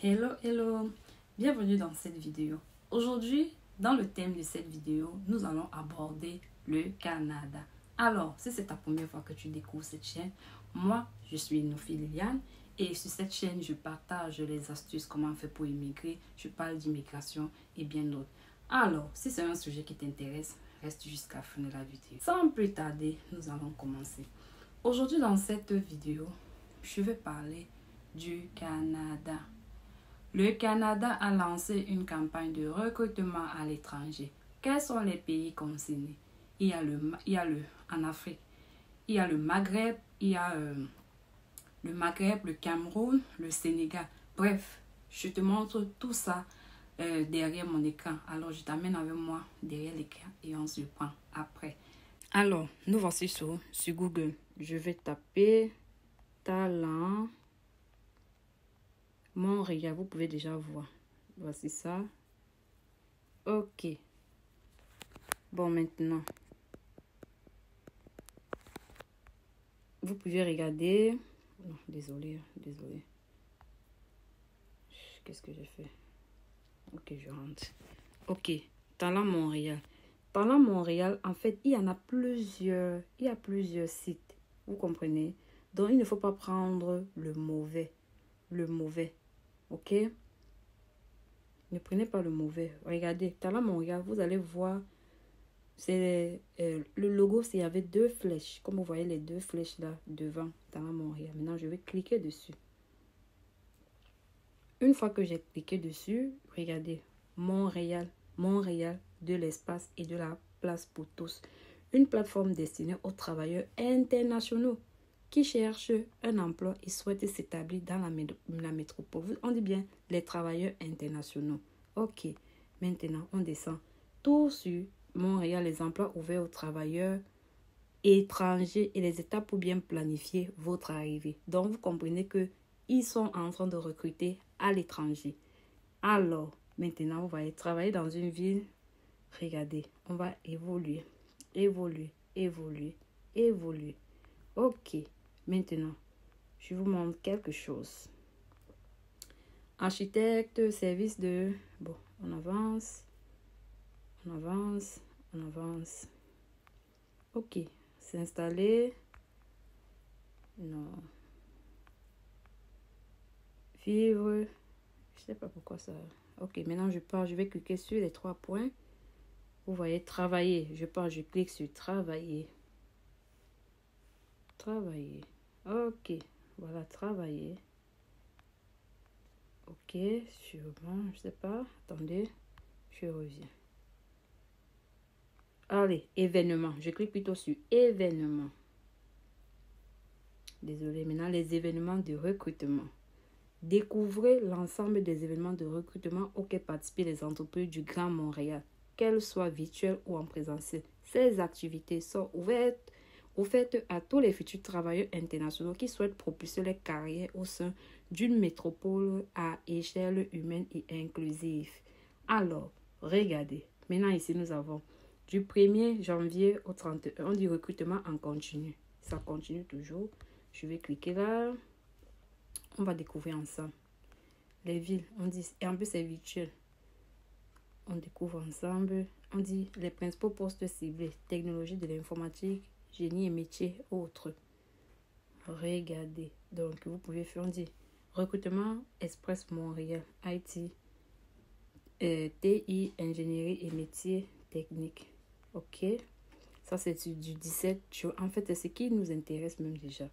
Hello, hello, bienvenue dans cette vidéo. Aujourd'hui, dans le thème de cette vidéo, nous allons aborder le Canada. Alors, si c'est ta première fois que tu découvres cette chaîne, moi, je suis Nofi Liliane et sur cette chaîne, je partage les astuces comment faire pour immigrer, je parle d'immigration et bien d'autres. Alors, si c'est un sujet qui t'intéresse, reste jusqu'à la fin de la vidéo. Sans plus tarder, nous allons commencer. Aujourd'hui, dans cette vidéo, je vais parler du Canada. Le Canada a lancé une campagne de recrutement à l'étranger. Quels sont les pays concernés? Il y a en Afrique, il y a le Maghreb, le Cameroun, le Sénégal. Bref, je te montre tout ça derrière mon écran. Alors, je t'amène avec moi derrière l'écran et on se prend après. Alors, nous voici sur Google. Je vais taper talent Montréal, vous pouvez déjà voir. Voici ça. Ok. Bon, maintenant. Vous pouvez regarder. Non, désolé. Qu'est-ce que j'ai fait? Ok, je rentre. Ok. Talent Montréal. Talent Montréal, en fait, il y en a plusieurs. Il y a plusieurs sites. Vous comprenez? Donc, il ne faut pas prendre le mauvais. Ok? Ne prenez pas le mauvais. Regardez, Talent Montréal, vous allez voir, c'est le logo, c'est avec deux flèches. Comme vous voyez les deux flèches là devant Talent Montréal. Maintenant, je vais cliquer dessus. Une fois que j'ai cliqué dessus, regardez, Montréal, de l'espace et de la place pour tous. Une plateforme destinée aux travailleurs internationaux qui cherchent un emploi et souhaitent s'établir dans la métropole. On dit bien les travailleurs internationaux. Ok, maintenant on descend. Tout sur Montréal, les emplois ouverts aux travailleurs étrangers et les étapes pour bien planifier votre arrivée. Donc vous comprenez que ils sont en train de recruter à l'étranger. Alors, maintenant on va travailler dans une ville. Regardez, on va évoluer. Ok. Maintenant, je vous montre quelque chose. Architecte, service de... Bon, on avance. Ok, s'installer. Non. Vivre. Je sais pas pourquoi ça... Ok, maintenant je vais cliquer sur les 3 points. Vous voyez, travailler. Je clique sur travailler. Ok, voilà, travailler. Ok, sûrement, je sais pas. Attendez, je reviens. Allez, événements. Je clique plutôt sur événements. Désolé, maintenant les événements de recrutement. Découvrez l'ensemble des événements de recrutement auxquels participent les entreprises du Grand Montréal, qu'elles soient virtuelles ou en présentiel. Ces activités sont ouvertes à tous les futurs travailleurs internationaux qui souhaitent propulser leur carrière au sein d'une métropole à échelle humaine et inclusive. Alors, regardez. Maintenant, ici, nous avons du 1er janvier au 31. On dit recrutement en continu. Ça continue toujours. Je vais cliquer là. On va découvrir ensemble. Les villes, on dit, et en plus c'est virtuel. On découvre ensemble. On dit les principaux postes ciblés. Technologie de l'informatique, génie et métiers, autres. Regardez. Donc, vous pouvez faire, on dit, recrutement Express Montréal, IT, TI, ingénierie et métiers techniques. Ok. Ça, c'est du 17 jours. En fait, c'est ce qui nous intéresse même déjà.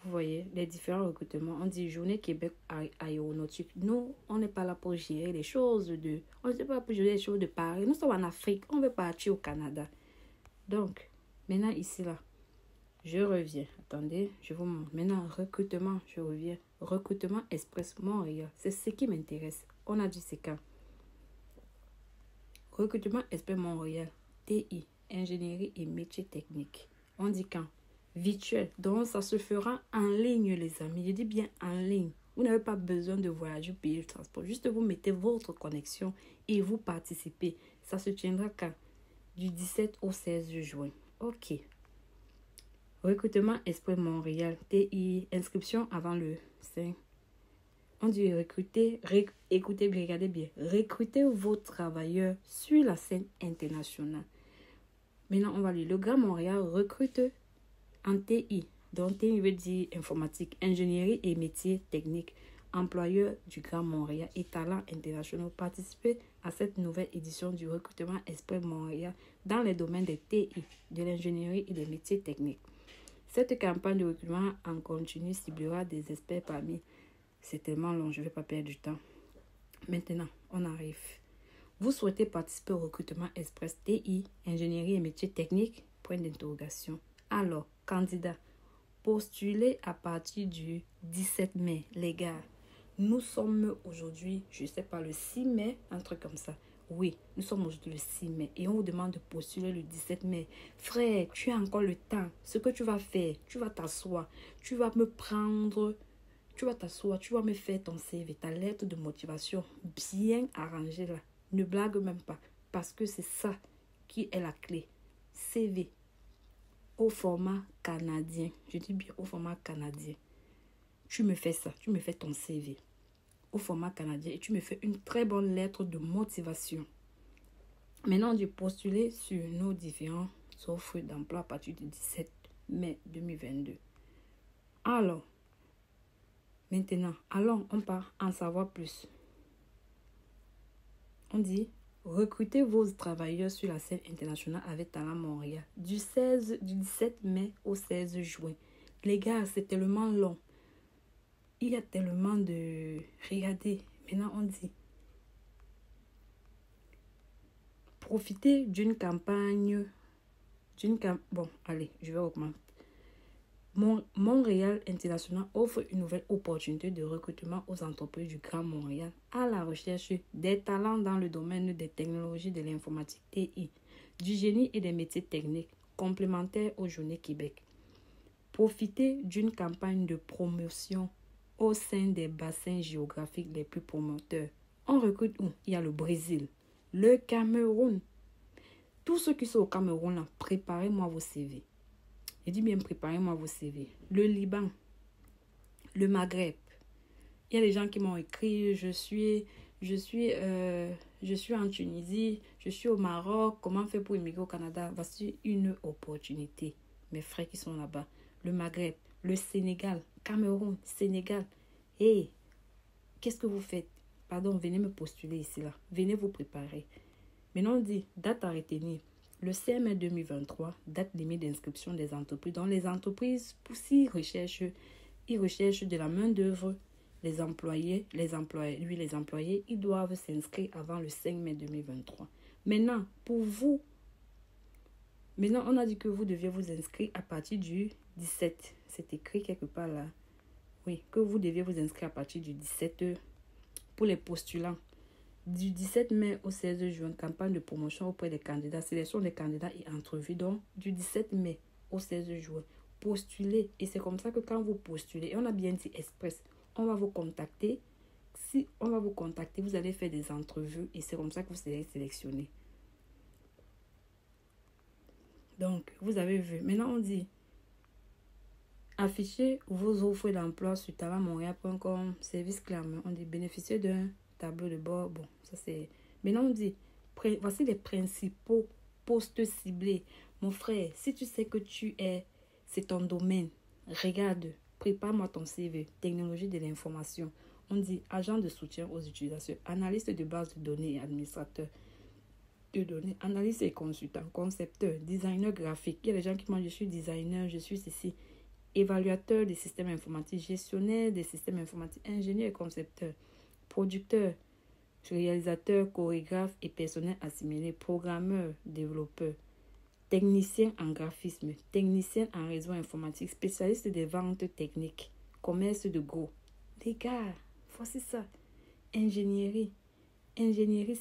Vous voyez, les différents recrutements. On dit Journée Québec aéronautique. Nous, on n'est pas là pour gérer les choses de... On n'est pas là pour gérer les choses de Paris. Nous sommes en Afrique. On veut partir au Canada. Donc, maintenant, ici, là, je reviens. Attendez, je vous montre. Maintenant, recrutement, je reviens. Recrutement Express Montréal. C'est ce qui m'intéresse. On a dit c'est quand. Recrutement Express Montréal. TI, ingénierie et métiers techniques. On dit quand? Virtuel. Donc, ça se fera en ligne, les amis. Je dis bien en ligne. Vous n'avez pas besoin de voyager ou payer le transport. Juste vous mettez votre connexion et vous participez. Ça se tiendra quand? Du 17 au 16 juin. Ok. Recrutement Express Montréal. TI. Inscription avant le 5. On dit recruter, écoutez bien, regardez bien. Recrutez vos travailleurs sur la scène internationale. Maintenant, on va lire. Le Grand Montréal recrute en TI. Donc, TI veut dire informatique, ingénierie et métiers techniques. Employeurs du Grand Montréal et talents internationaux participent à cette nouvelle édition du recrutement Express Montréal dans les domaines des TI, de l'ingénierie et des métiers techniques. Cette campagne de recrutement en continu ciblera des experts parmi. C'est tellement long, je ne vais pas perdre du temps. Maintenant, on arrive. Vous souhaitez participer au recrutement Express TI, ingénierie et métiers techniques? Point d'interrogation. Alors, candidats, postulez à partir du 17 mai, les gars. Nous sommes aujourd'hui, je ne sais pas, le 6 mai, un truc comme ça. Oui, nous sommes aujourd'hui le 6 mai et on vous demande de postuler le 17 mai. Frère, tu as encore le temps. Ce que tu vas faire, tu vas t'asseoir. Tu vas me prendre, tu vas t'asseoir, tu vas me faire ton CV, ta lettre de motivation bien arrangée là. Ne blague même pas parce que c'est ça qui est la clé. CV au format canadien. Je dis bien au format canadien. Tu me fais ça, tu me fais ton CV au format canadien et tu me fais une très bonne lettre de motivation. Maintenant, j'ai postulé sur nos différentes offres d'emploi à partir du 17 mai 2022. Alors, maintenant, allons, on part en savoir plus. On dit, recrutez vos travailleurs sur la scène internationale avec Talent Montréal du 17 mai au 16 juin. Les gars, c'est tellement long. Il y a tellement de... Regardez, maintenant on dit. Profitez d'une campagne... Bon, allez, je vais recommencer. Montréal International offre une nouvelle opportunité de recrutement aux entreprises du Grand Montréal à la recherche des talents dans le domaine des technologies de l'informatique TI, du génie et des métiers techniques complémentaires aux Journées Québec. Profitez d'une campagne de promotion au sein des bassins géographiques les plus promoteurs. On recrute où? Il y a le Brésil, le Cameroun. Tous ceux qui sont au Cameroun, là, préparez-moi vos CV. Je dis bien, préparez-moi vos CV. Le Liban, le Maghreb. Il y a des gens qui m'ont écrit, je suis en Tunisie, je suis au Maroc, comment faire pour immigrer au Canada? Voici une opportunité. Mes frères qui sont là-bas. Le Maghreb, le Sénégal, Cameroun, Sénégal. Hey, qu'est-ce que vous faites? Pardon, venez me postuler ici, là. Venez vous préparer. Maintenant, on dit, date à retenir. Le 5 mai 2023, date limite d'inscription des entreprises. Donc, les entreprises, s'ils recherchent de la main-d'œuvre, les employés, ils doivent s'inscrire avant le 5 mai 2023. Maintenant, pour vous, on a dit que vous deviez vous inscrire à partir du 17. C'est écrit quelque part là. Oui, que vous deviez vous inscrire à partir du 17 pour les postulants. Du 17 mai au 16 juin, campagne de promotion auprès des candidats, sélection des candidats et entrevue. Donc, du 17 mai au 16 juin, postulez. Et c'est comme ça que quand vous postulez, et on a bien dit express, on va vous contacter. Si on va vous contacter, vous allez faire des entrevues et c'est comme ça que vous serez sélectionné. Donc, vous avez vu. Maintenant, on dit affichez vos offres d'emploi sur talentmontréal.com, service clairement. On dit bénéficier d'un tableau de bord. Bon, ça c'est... Maintenant, on dit voici les principaux postes ciblés. Mon frère, si tu sais que c'est ton domaine, regarde, prépare-moi ton CV, technologie de l'information. On dit agent de soutien aux utilisateurs, analyste de base de données et administrateur de données, analyste et consultant, concepteur, designer graphique. Il y a des gens qui m'ont dit je suis designer, je suis ici, évaluateur des systèmes informatiques, gestionnaire des systèmes informatiques, ingénieur et concepteur, producteur, réalisateur, chorégraphe et personnel assimilé, programmeur, développeur, technicien en graphisme, technicien en réseau informatique, spécialiste des ventes techniques, commerce de gros. Les gars, voici ça. Ingénierie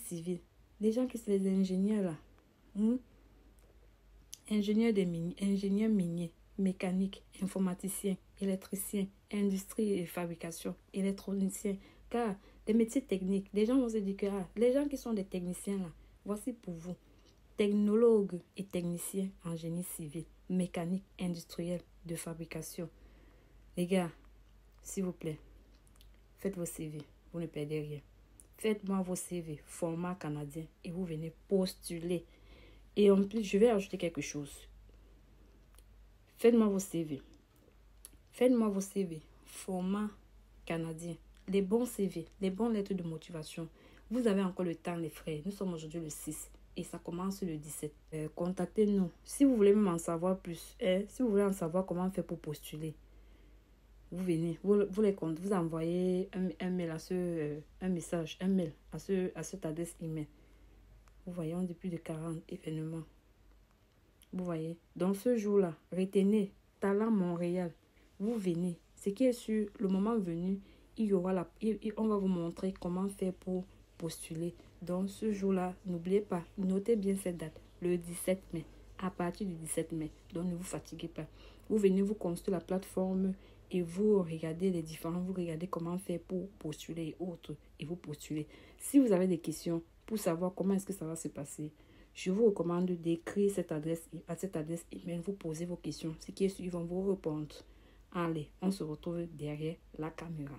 civile. Les gens qui sont les ingénieurs là. Ingénieurs miniers, mécaniques, informaticiens, électriciens, industrie et fabrication, électroniciens. Car les métiers techniques, les gens vont se dire que les gens qui sont des techniciens là, voici pour vous. Technologues et techniciens en génie civil, mécanique, industriel, de fabrication. Les gars, s'il vous plaît, faites vos CV. Vous ne perdez rien. Faites-moi vos CV, format canadien, et vous venez postuler. Et en plus, je vais ajouter quelque chose. Faites-moi vos CV. Faites-moi vos CV, format canadien. Les bons CV, les bonnes lettres de motivation. Vous avez encore le temps, les frères. Nous sommes aujourd'hui le 6 et ça commence le 17. Contactez-nous. Si vous voulez même en savoir plus, si vous voulez en savoir comment faire pour postuler, vous venez, vous envoyez un mail à un message, un mail à cette adresse email. Vous voyez, on dit plus de 40 événements. Vous voyez, dans ce jour-là, retenez, Talent Montréal. Vous venez. Ce qui est sûr, le moment venu, on va vous montrer comment faire pour postuler. Donc ce jour-là, n'oubliez pas, notez bien cette date, le 17 mai. À partir du 17 mai, donc ne vous fatiguez pas. Vous venez vous construire la plateforme et vous regardez vous regardez comment faire pour postuler et autres, et vous postulez. Si vous avez des questions pour savoir comment est-ce que ça va se passer, je vous recommande d'écrire à cette adresse email, vous posez vos questions. Ce qui est sûr, ils vont vous répondre. Allez, on se retrouve derrière la caméra.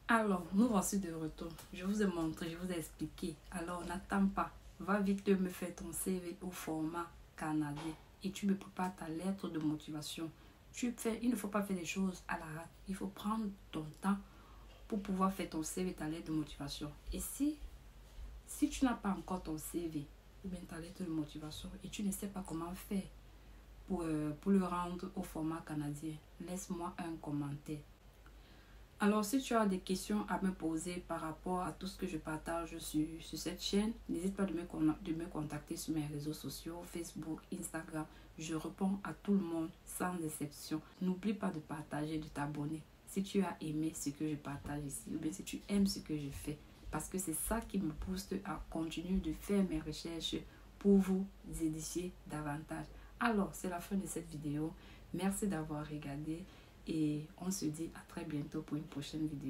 Alors, nous voici de retour. Je vous ai montré, je vous ai expliqué. Alors, n'attends pas. Va vite me faire ton CV au format canadien. Et tu me prépares ta lettre de motivation. Il ne faut pas faire des choses à la rate. Il faut prendre ton temps pour pouvoir faire ton CV, ta lettre de motivation. Et si tu n'as pas encore ton CV ou bien ta lettre de motivation et tu ne sais pas comment faire pour le rendre au format canadien, laisse-moi un commentaire. Alors, si tu as des questions à me poser par rapport à tout ce que je partage sur cette chaîne, n'hésite pas de me contacter sur mes réseaux sociaux, Facebook, Instagram. Je réponds à tout le monde sans exception. N'oublie pas de partager, de t'abonner si tu as aimé ce que je partage ici ou bien si tu aimes ce que je fais. Parce que c'est ça qui me pousse à continuer de faire mes recherches pour vous édifier davantage. Alors, c'est la fin de cette vidéo. Merci d'avoir regardé et on se dit à très bientôt pour une prochaine vidéo.